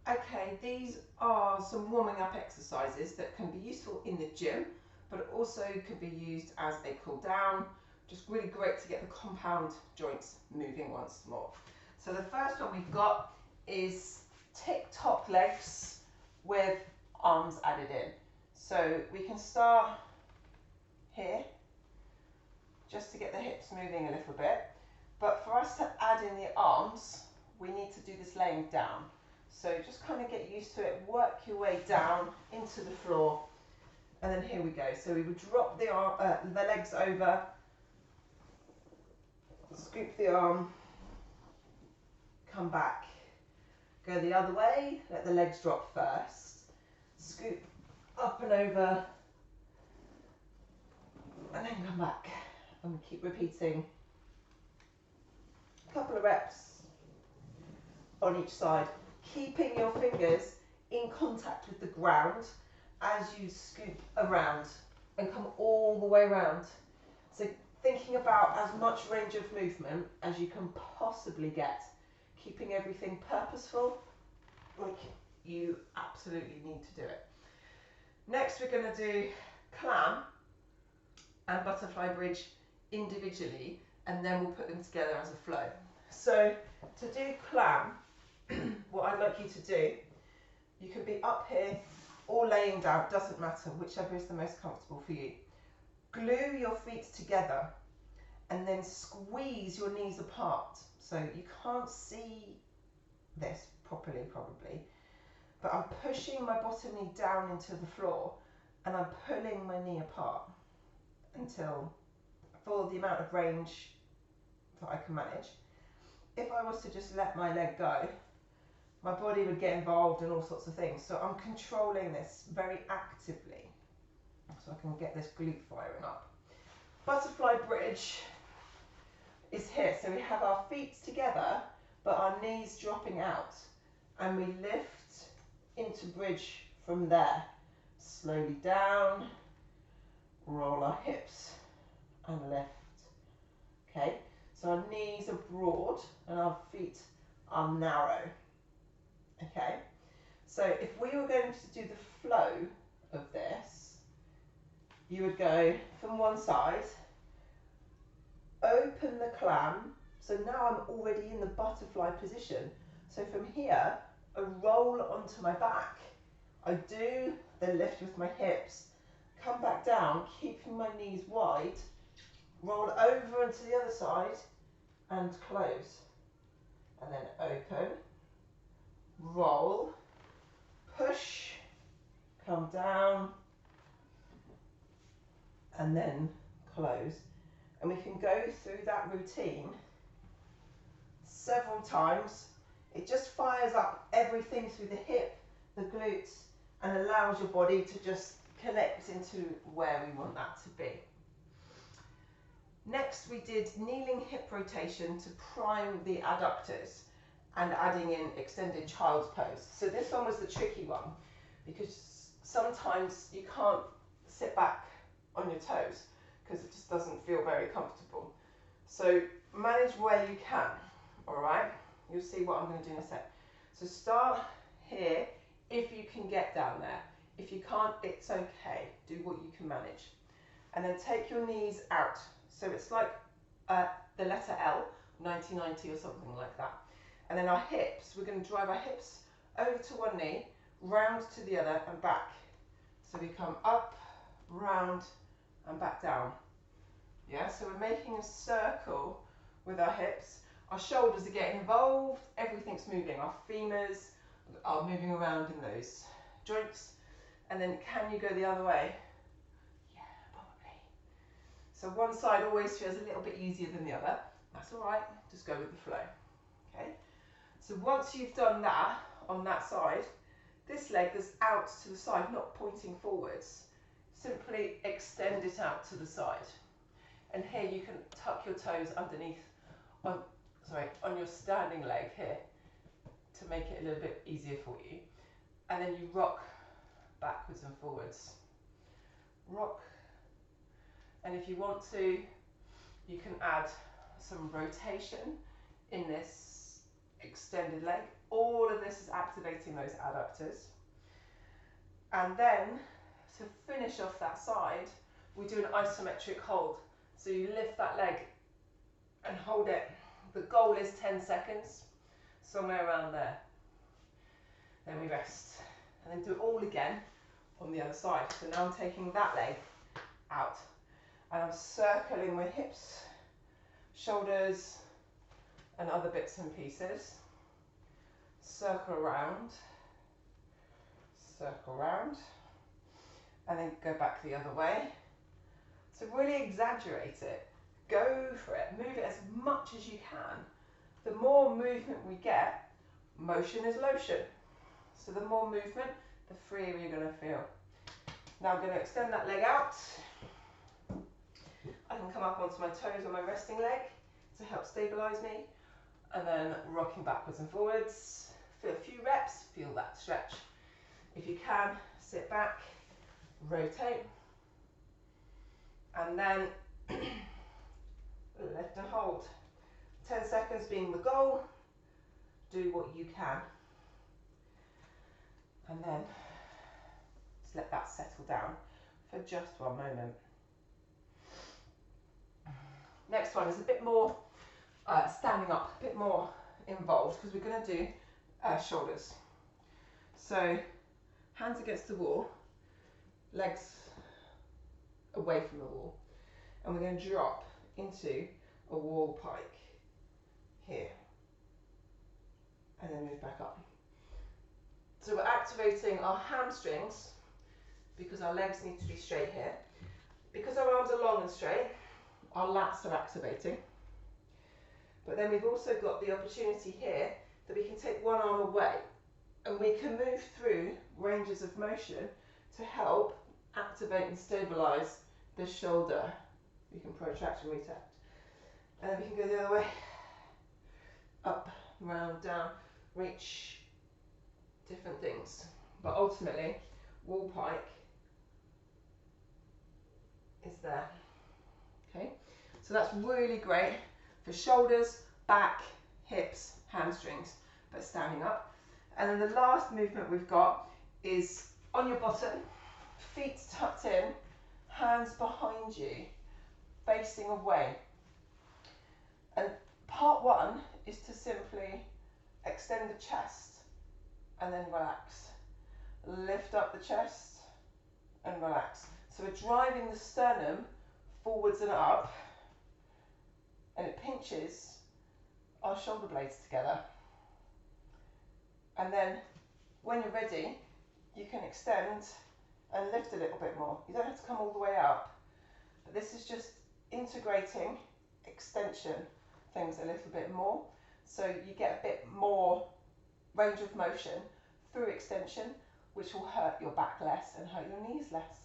Okay, these are some warming up exercises that can be useful in the gym, but also can be used as a cool down. Just really great to get the compound joints moving once more. So the first one we've got is tick-tock legs with arms added in. So we can start here just to get the hips moving a little bit. But for us to add in the arms, we need to do this laying down. So just kind of get used to it, work your way down into the floor, and then here we go. So we would drop the legs over, scoop the arm, come back, go the other way, let the legs drop first, scoop up and over, and then come back. And we keep repeating a couple of reps on each side, keeping your fingers in contact with the ground as you scoop around and come all the way around. So thinking about as much range of movement as you can possibly get, keeping everything purposeful, like you absolutely need to do it. Next we're going to do clam and butterfly bridge individually, and then we'll put them together as a flow. So to do clam, what I'd like you to do, you can be up here or laying down, doesn't matter, whichever is the most comfortable for you. Glue your feet together and then squeeze your knees apart. So you can't see this properly probably, but I'm pushing my bottom knee down into the floor and I'm pulling my knee apart until, for the amount of range that I can manage. If I was to just let my leg go, my body would get involved in all sorts of things. So I'm controlling this very actively so I can get this glute firing up. Butterfly bridge is here. So we have our feet together, but our knees dropping out. And we lift into bridge from there. Slowly down, roll our hips and lift. Okay, so our knees are broad and our feet are narrow. Okay, so if we were going to do the flow of this, you would go from one side, open the clam, so now I'm already in the butterfly position. So from here, I roll onto my back, I do the lift with my hips, come back down, keeping my knees wide, roll over into the other side and close, and then open, roll, push, come down, and then close. And we can go through that routine several times. It just fires up everything through the hip, the glutes, and allows your body to just connect into where we want that to be. Next we did kneeling hip rotation to prime the adductors and adding in extended child's pose. So this one was the tricky one because sometimes you can't sit back on your toes because it just doesn't feel very comfortable. So manage where you can, all right? You'll see what I'm going to do in a sec. So start here if you can get down there. If you can't, it's okay. Do what you can manage. And then take your knees out. So it's like the letter L, 90-90 or something like that. And then our hips, we're going to drive our hips over to one knee, round to the other and back. So we come up, round and back down. Yeah, so we're making a circle with our hips. Our shoulders are getting involved, everything's moving. Our femurs are moving around in those joints. And then can you go the other way? Yeah, probably. So one side always feels a little bit easier than the other. That's all right, just go with the flow. Okay. So once you've done that on that side, this leg is out to the side, not pointing forwards. Simply extend it out to the side. And here you can tuck your toes underneath, on your standing leg here to make it a little bit easier for you. And then you rock backwards and forwards. Rock. And if you want to, you can add some rotation in this extended leg, All of this is activating those adductors. And then to finish off that side, we do an isometric hold. So you lift that leg and hold it. The goal is 10 seconds, somewhere around there. Then we rest. And then do it all again on the other side. So now I'm taking that leg out. And I'm circling my hips, shoulders, and other bits and pieces. Circle around, and then go back the other way. So really exaggerate it. Go for it. Move it as much as you can. The more movement we get, motion is lotion. So the more movement, the freer you're going to feel. Now I'm going to extend that leg out. I can come up onto my toes on my resting leg to help stabilise me. And then rocking backwards and forwards. For a few reps, feel that stretch. If you can, sit back, rotate. And then lift and hold. 10 seconds being the goal. Do what you can. And then just let that settle down for just one moment. Next one is a bit more standing up, a bit more involved because we're going to do shoulders. So hands against the wall, legs away from the wall, and we're going to drop into a wall pike here and then move back up. So we're activating our hamstrings because our legs need to be straight here. Because our arms are long and straight, our lats are activating. But then we've also got the opportunity here that we can take one arm away and we can move through ranges of motion to help activate and stabilise the shoulder. We can protract and retract. And then we can go the other way. Up, round, down, reach, different things. But ultimately, wall pike is there. Okay, so that's really great for shoulders, back, hips, hamstrings, but standing up. And then the last movement we've got is on your bottom, feet tucked in, hands behind you, facing away. And part one is to simply extend the chest and then relax. Lift up the chest and relax. So we're driving the sternum forwards and up, and it pinches our shoulder blades together. And then when you're ready, you can extend and lift a little bit more. You don't have to come all the way up, but this is just integrating extension things a little bit more, so you get a bit more range of motion through extension, which will hurt your back less and hurt your knees less.